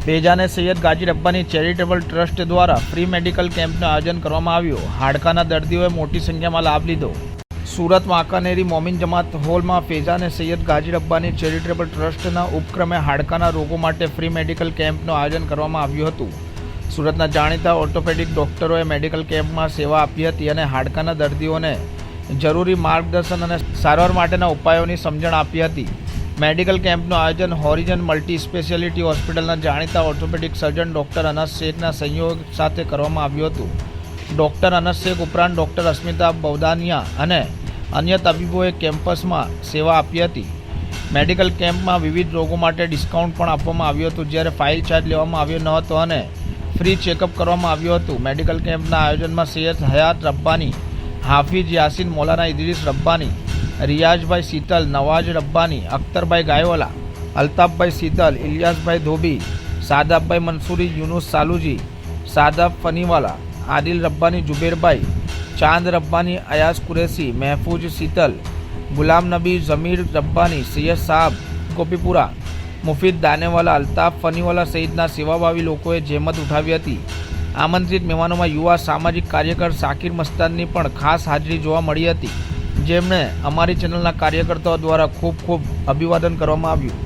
ફેજાને Syed ગાજી Rabbani charitable trust દ્વારા free medical કેમ્પનું આયોજન કરવામાં આવ્યું। હાડકાના દર્દીઓએ મોટી સંખ્યામાં લાભ લીધો। સુરત વાંકાનેરી મોમિન જમાત હોલમાં ફેજાને સૈયદ ગાજી રબ્બાની ચેરિટેબલ ટ્રસ્ટના ઉપક્રમે હાડકાના રોગો માટે ફ્રી મેડિકલ કેમ્પનું આયોજન કરવામાં આવ્યું હતું। સુરતના જાણીતા ઓર્થોપેડિક ડોક્ટરોએ મેડિકલ કેમ્પમાં સેવા આપી હતી અને હાડકાના દર્દીઓને જરૂરી માર્ગદર્શન અને સારવાર માટેના ઉપાયોની સમજણ આપી હતી। મેડિકલ કેમ્પનું આયોજન હોરિઝન મલ્ટી સ્પેશિયાલિટી હોસ્પિટલના જાણીતા ઓર્થોપેડિક સર્જન ડૉક્ટર અનસ શેખના સહયોગ સાથે કરવામાં આવ્યું હતું। ડૉક્ટર અનસ શેખ ઉપરાંત ડૉક્ટર અસ્મિતા બૌદાનિયા અને અન્ય તબીબોએ કેમ્પસમાં સેવા આપી હતી। મેડિકલ કેમ્પમાં વિવિધ રોગો માટે ડિસ્કાઉન્ટ પણ આપવામાં આવ્યું હતું, જ્યારે ફાઇલ ચાર્જ લેવામાં આવ્યો ન હતો અને ફ્રી ચેકઅપ કરવામાં આવ્યું હતું। મેડિકલ કેમ્પના આયોજનમાં સૈયદ હયાત રબ્બાની, હાફિઝ યાસીન મૌલાના ઇદરીસ રબ્બાની, રિયાઝભાઈ શીતલ, નવાજ રબ્બાની, અખ્તરભાઈ ગાયવાલા, અલ્તાફભાઈ શીતલ, ઇલિયાસભાઈ ધોબી, સાદાબભાઈ મંસૂરી, યુનુસ સાલુજી, સાદાબ ફનીવાલા, આદિલ રબ્બાની, જુબેરભાઈ, ચાંદ રબ્બાની, અયાઝ કુરેશી, મહેફૂઝ શીતલ, ગુલામ નબી, ઝમીર રબ્બાની, સૈયદ સાહબ ગોપીપુરા, મુફીદ દાનેવાલા, અલ્તાફ ફનીવાલા સહિતના સેવાભાવી લોકોએ જહેમત ઉઠાવી હતી। આમંત્રિત મહેમાનોમાં યુવા સામાજિક કાર્યકર શાકિર મસ્તાનની પણ ખાસ હાજરી જોવા મળી હતી, જેમણે અમારી ચેનલના કાર્યકર્તાઓ દ્વારા ખૂબ અભિવાદન કરવામાં આવ્યું।